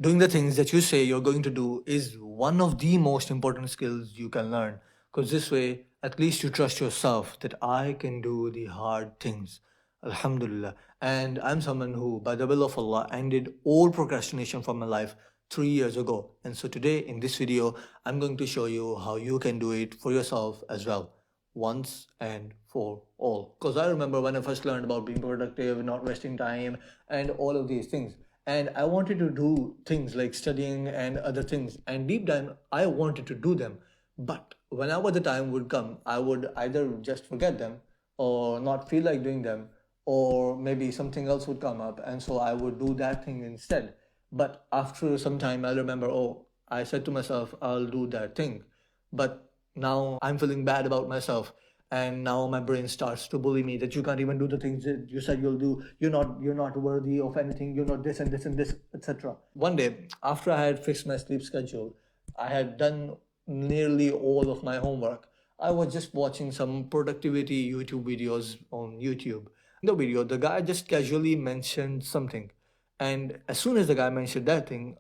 Doing the things that you say you're going to do is one of the most important skills you can learn. Because this way, at least you trust yourself that I can do the hard things. Alhamdulillah. And I'm someone who, by the will of Allah, ended all procrastination from my life 3 years ago. And so today, in this video, I'm going to show you how you can do it for yourself as well, once and for all. Because I remember when I first learned about being productive, not wasting time, and all of these things. And I wanted to do things like studying and other things. And deep down, I wanted to do them. But whenever the time would come, I would either just forget them or not feel like doing them, or maybe something else would come up. And so I would do that thing instead. But after some time, I remember, oh, I said to myself, I'll do that thing. But now I'm feeling bad about myself, and now my brain starts to bully me that you can't even do the things that you said you'll do. You're not worthy of anything. You're not this and this and this, etc. One day, after I had fixed my sleep schedule, I had done nearly all of my homework. I was just watching some productivity YouTube videos on YouTube. In the video, the guy just casually mentioned something, and as soon as the guy mentioned that thing,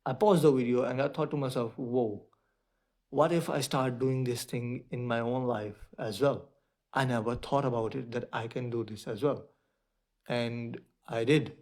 I paused the video and I thought to myself, whoa, what if I start doing this thing in my own life as well? I never thought about it that I can do this as well. And I did.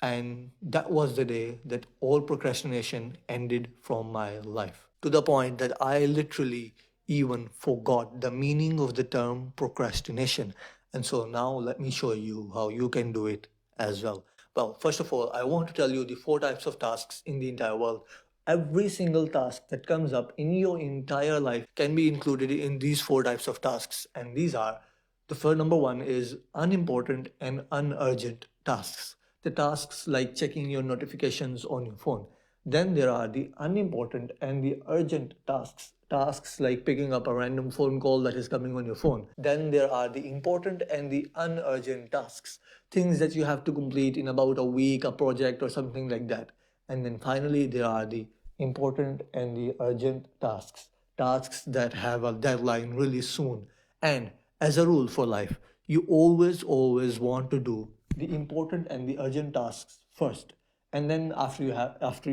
And that was the day that all procrastination ended from my life. To the point that I literally even forgot the meaning of the term procrastination. And so now let me show you how you can do it as well. Well, first of all, I want to tell you the 4 types of tasks in the entire world. Every single task that comes up in your entire life can be included in these 4 types of tasks. And these are the first number one is unimportant and unurgent tasks. The tasks like checking your notifications on your phone. Then there are the unimportant and the urgent tasks. Tasks like picking up a random phone call that is coming on your phone. Then there are the important and the unurgent tasks. Things that you have to complete in about a week, a project, or something like that. And then finally, there are the important and the urgent tasks. Tasks that have a deadline really soon. And as a rule for life, you always want to do the important and the urgent tasks first. And then after you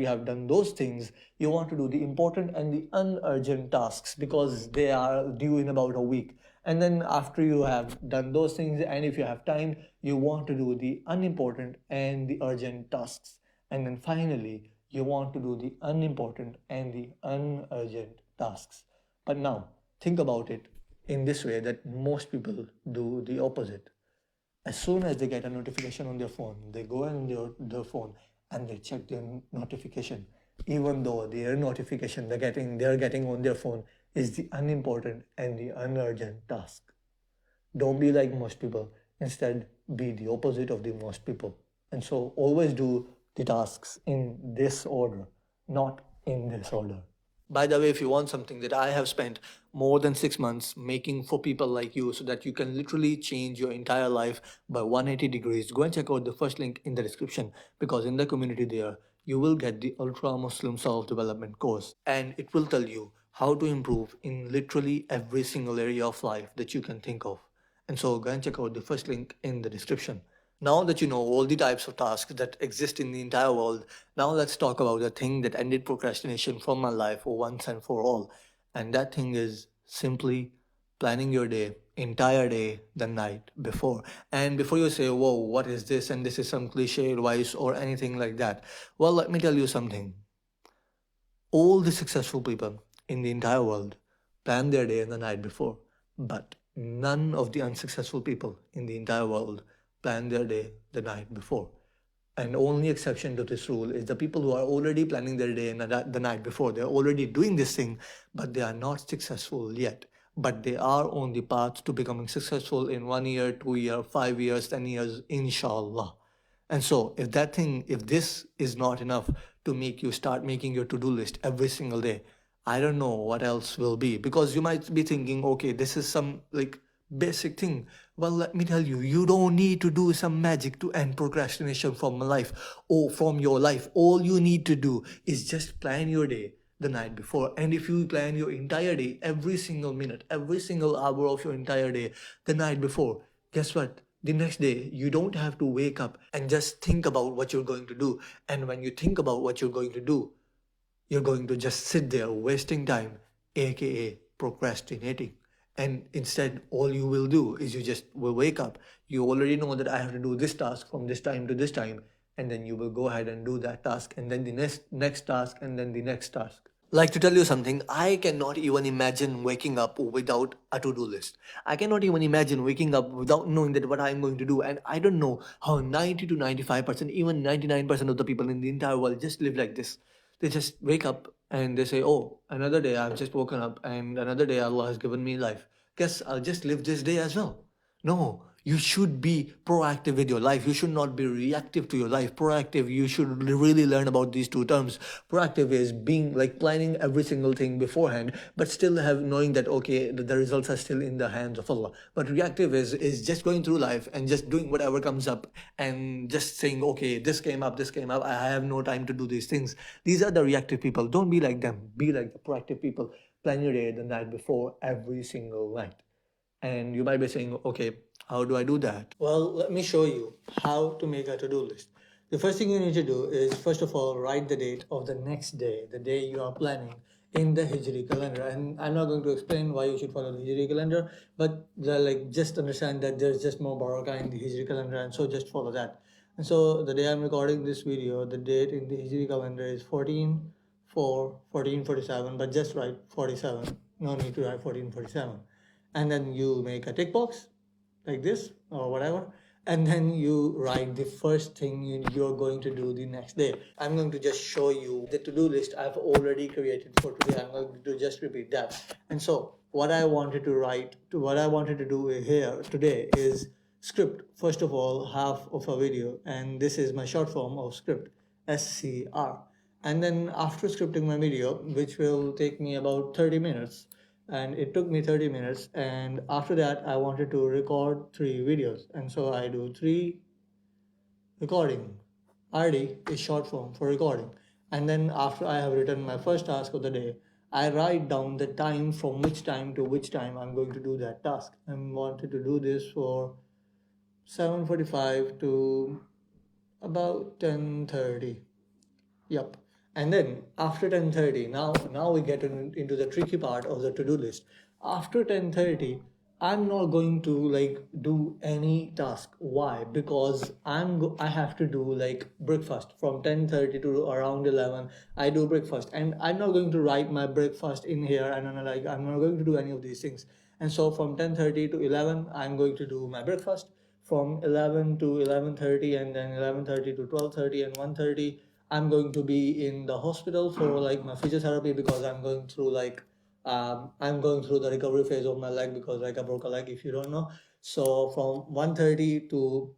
have done those things, you want to do the important and the unurgent tasks because they are due in about a week. And then after you have done those things, and if you have time, you want to do the unimportant and the urgent tasks. And then finally, you want to do the unimportant and the unurgent tasks. But now, think about it in this way that most people do the opposite. As soon as they get a notification on their phone, they go on their phone and they check their notification, even though their notification they're getting on their phone is the unimportant and the unurgent task. Don't be like most people. Instead, be the opposite of the most people. And so always do the tasks in this order, not in this order. By the way, if you want something that I have spent more than 6 months making for people like you so that you can literally change your entire life by 180 degrees, go and check out the first link in the description because in the community there, you will get the Ultra Muslim Self Development course and it will tell you how to improve in literally every single area of life that you can think of. And so go and check out the first link in the description. Now that you know all the types of tasks that exist in the entire world, now let's talk about the thing that ended procrastination from my life once and for all. And that thing is simply planning your day, entire day, the night before. And before you say, whoa, what is this? And this is some cliche advice or anything like that. Well, let me tell you something. All the successful people in the entire world plan their day the night before, but none of the unsuccessful people in the entire world plan their day the night before. And only exception to this rule is the people who are already planning their day the night before. They're already doing this thing, but they are not successful yet. But they are on the path to becoming successful in 1 year, 2 year, 5 years, 10 years, inshallah. And so, if this is not enough to make you start making your to do list every single day, I don't know what else will be. Because you might be thinking, okay, this is some like basic thing. Well, let me tell you, you don't need to do some magic to end procrastination from life or from your life. All you need to do is just plan your day the night before. And if you plan your entire day, every single minute, every single hour of your entire day the night before, guess what? the next day you don't have to wake up and just think about what you're going to do. And when you think about what you're going to do, you're going to just sit there wasting time, aka procrastinating. And instead, all you will do is you just will wake up. You already know that I have to do this task from this time to this time, and then you will go ahead and do that task, and then the next task, and then the next task. Like, to tell you something, I cannot even imagine waking up without a to-do list. I cannot even imagine waking up without knowing that what I'm going to do. And I don't know how 90 to 95%, even 99% of the people in the entire world just live like this. They just wake up and they say, "Oh, another day, I've just woken up, and another day Allah has given me life. Guess I'll just live this day as well." No, you should be proactive with your life. You should not be reactive to your life. Proactive, you should really learn about these two terms. Proactive is being like planning every single thing beforehand, but still have knowing that okay, the results are still in the hands of Allah. But reactive is just going through life and just doing whatever comes up and just saying, okay, this came up, I have no time to do these things. These are the reactive people. Don't be like them. Be like the proactive people. Plan your day the night before every single night. And you might be saying, okay, how do I do that? Well, let me show you how to make a to do list. The first thing you need to do is, first of all, write the date of the next day, the day you are planning in the Hijri calendar. And I'm not going to explain why you should follow the Hijri calendar, but like just understand that there's just more barakah in the Hijri calendar, and so just follow that. And so the day I'm recording this video, the date in the Hijri calendar is 14/4/1447, but just write 47. No need to write 1447. And then you make a tick box like this or whatever, and then you write the first thing you're going to do the next day. I'm going to just show you the to-do list I've already created for today. I'm going to just repeat that. And so what I wanted to do here today is script. First of all, half of a video, and this is my short form of script, SCR. And then after scripting my video, which will take me about 30 minutes, and it took me 30 minutes, and after that I wanted to record 3 videos, and so I do 3 recording. RD is short form for recording. And then after I have written my first task of the day, I write down the time from which time to which time I'm going to do that task. I wanted to do this for 7:45 to about 10:30. Yep. And then after 10:30, now we get into the tricky part of the to-do list. After 10:30, I'm not going to like do any task. Why? Because I have to do like breakfast from 10:30 to around 11. I do breakfast, and I'm not going to write my breakfast in here, and I'm not going to do any of these things. And so from 10:30 to 11, I'm going to do my breakfast. From 11 to 11:30, and then 11:30 to 12:30 and 1:30, I'm going to be in the hospital for like my physiotherapy, because I'm going through the recovery phase of my leg, because like I broke a leg, if you don't know. So from 1:30 to,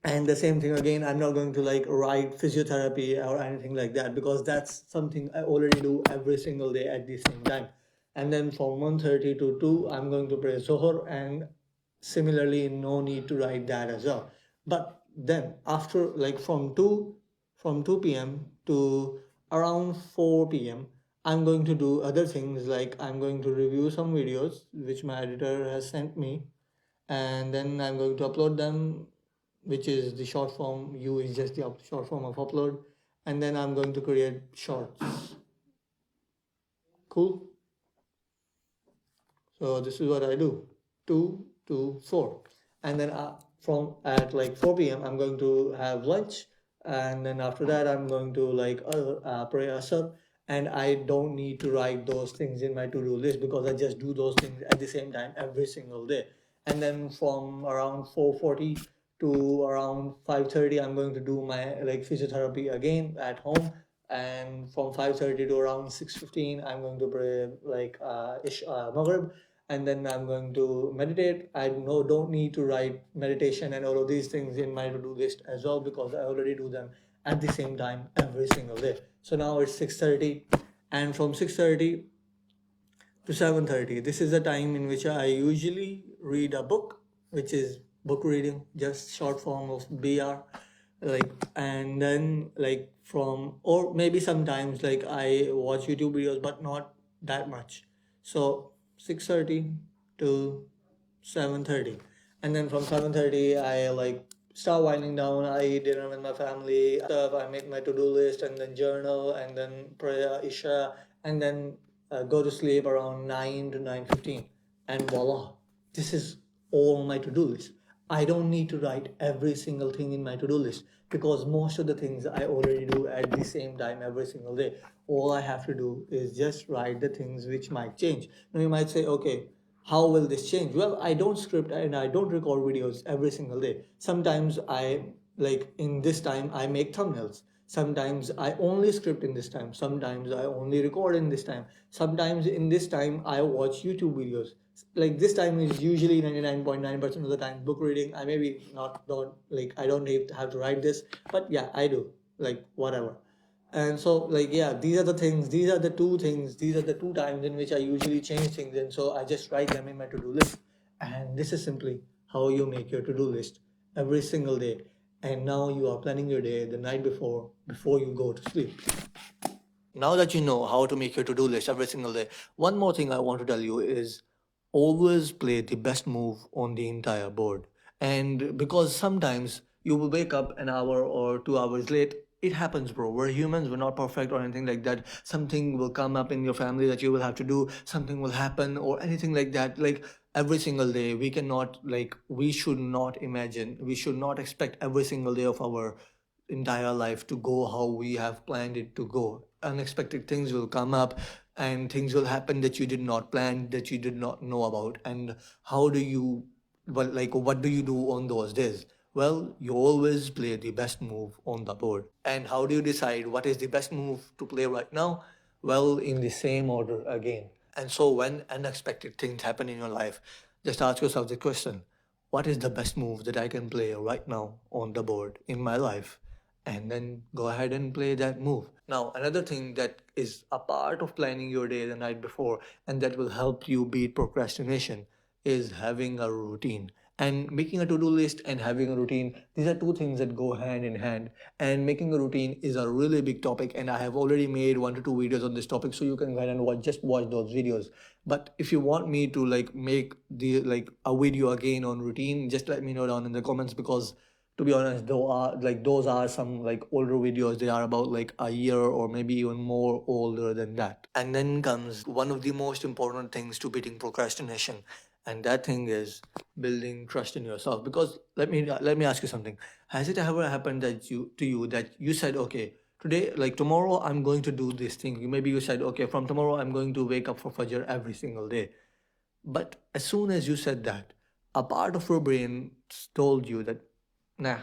and the same thing again, I'm not going to like write physiotherapy or anything like that, because that's something I already do every single day at the same time. And then from 1:30 to 2, I'm going to pray Zohar, and similarly no need to write that as well. But then after like from 2 p.m. to around 4 p.m., I'm going to do other things, like I'm going to review some videos which my editor has sent me, and then I'm going to upload them, which is the short form. U is just the short form of upload, and then I'm going to create shorts. Cool. So this is what I do, 2 to 4. And then from at like 4 p.m. I'm going to have lunch, and then after that I'm going to like pray asr, and I don't need to write those things in my to-do list, because I just do those things at the same time every single day. And then from around 4:40 to around 5:30, I'm going to do my like physiotherapy again at home. And from 5:30 to around 6:15, I'm going to pray like Maghrib, and then I'm going to meditate. I don't need to write meditation and all of these things in my to-do list as well, because I already do them at the same time every single day. So now it's 6:30, and from 6:30 to 7:30, this is the time in which I usually read a book, which is book reading, just short form of BR. Like, and then like from, or maybe sometimes like I watch YouTube videos, but not that much. So 6:30 to 7:30. and then from 7:30 I like start winding down. I eat dinner with my family stuff. I make my to-do list and then journal and then prayer isha, and then go to sleep around 9 to 9:15, and voila, this is all my to-do list. I don't need to write every single thing in my to-do list because most of the things I already do at the same time every single day. All I have to do is just write the things which might change. Now you might say, okay, how will this change? Well, I don't script and I don't record videos every single day. Sometimes I like in this time I make thumbnails. Sometimes I only script in this time. Sometimes I only record in this time. Sometimes in this time I watch YouTube videos. Like this time is usually 99.9% of the time book reading. I maybe not don't like I don't have to write this, but yeah, I do like whatever. And so like yeah, these are the things, these are the two things, these are the two times in which I usually change things, and so I just write them in my to-do list. And this is simply how you make your to-do list every single day. And now you are planning your day the night before you go to sleep. Now that you know how to make your to-do list every single day, one more thing I want to tell you is always play the best move on the entire board. And because sometimes you will wake up an hour or 2 hours late, it happens, bro. We're humans, we're not perfect or anything like that. Something will come up in your family that you will have to do, something will happen or anything like that. Like every single day, we cannot, like, we should not imagine, we should not expect every single day of our entire life to go how we have planned it to go. Unexpected things will come up and things will happen that you did not plan, that you did not know about. And how do you, well, like, what do you do on those days? Well, you always play the best move on the board. And how do you decide what is the best move to play right now? Well, in the same order again. And so when unexpected things happen in your life, just ask yourself the question, what is the best move that I can play right now on the board in my life? And then go ahead and play that move. Now, another thing that is a part of planning your day the night before and that will help you beat procrastination is having a routine. And making a to-do list and having a routine, these are two things that go hand in hand. And making a routine is a really big topic, and I have already made 1 to 2 videos on this topic, so you can go ahead and watch those videos. But if you want me to like make the like a video again on routine, just let me know down in the comments, because to be honest, those are some like older videos. They are about like a year or maybe even more older than that. And then comes one of the most important things to beating procrastination, and that thing is building trust in yourself. Because let me ask you something. Has it ever happened that you said, okay, today, like tomorrow, I'm going to do this thing. Maybe you said, okay, from tomorrow, I'm going to wake up for Fajr every single day. But as soon as you said that, a part of your brain told you that, nah,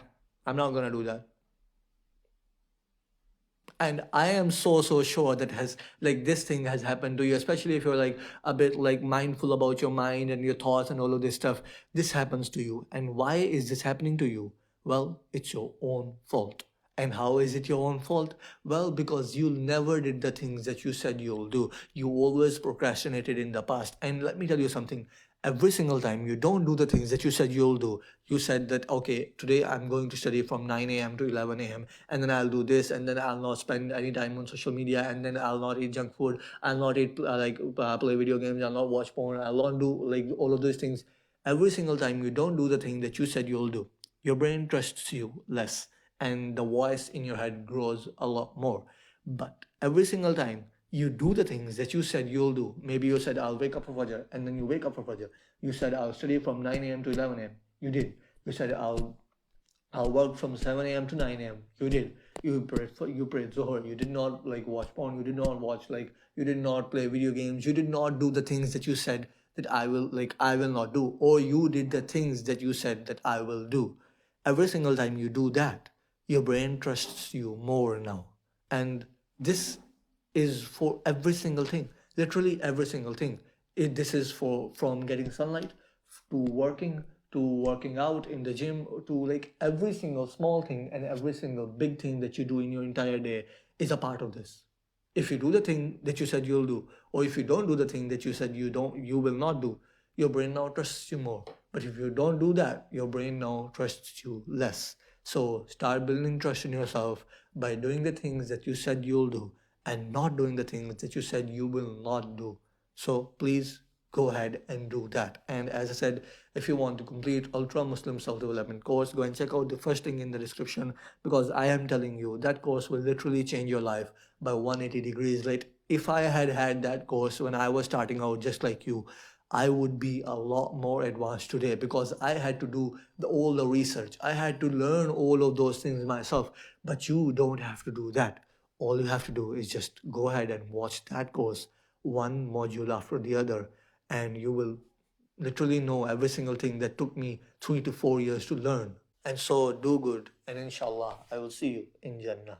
I'm not gonna do that. And I am so sure that has like this thing has happened to you, especially if you're like a bit like mindful about your mind and your thoughts and all of this stuff. This happens to you. And why is this happening to you? Well, it's your own fault. And how is it your own fault? Well, because you never did the things that you said you'll do. You always procrastinated in the past. And let me tell you something, every single time you don't do the things that you said you'll do. You said that, okay, today I'm going to study from 9 a.m. to 11 a.m. and then I'll do this, and then I'll not spend any time on social media, and then I'll not eat junk food, I'll not eat play video games, I'll not watch porn, I'll not do like all of those things. Every single time you don't do the thing that you said you'll do, your brain trusts you less, and the voice in your head grows a lot more. But every single time you do the things that you said you'll do, maybe you said, I'll wake up for Fajr, and then you wake up for Fajr. You said, I'll study from 9 a.m. to 11 a.m. You did. You said, I'll work from 7 a.m. to 9 a.m. You did. You prayed Zohar. You did not like watch porn. You did not watch like you did not play video games. You did not do the things that you said that I will not do. Or you did the things that you said that I will do. Every single time you do that, your brain trusts you more now. And this is for every single thing. Literally every single thing. This is for from getting sunlight to working out in the gym, to like every single small thing and every single big thing that you do in your entire day is a part of this. If you do the thing that you said you'll do, or if you don't do the thing that you said you will not do, your brain now trusts you more. But if you don't do that, your brain now trusts you less. So start building trust in yourself by doing the things that you said you'll do and not doing the things that you said you will not do. So please go ahead and do that. And as I said, if you want to complete Ultra Muslim Self Development course, go and check out the first link in the description, because I am telling you that course will literally change your life by 180 degrees. Like, if I had had that course when I was starting out just like you, I would be a lot more advanced today, because I had to do all the research. I had to learn all of those things myself. But you don't have to do that. All you have to do is just go ahead and watch that course, one module after the other, and you will literally know every single thing that took me 3 to 4 years to learn. And so do good, and inshallah, I will see you in Jannah.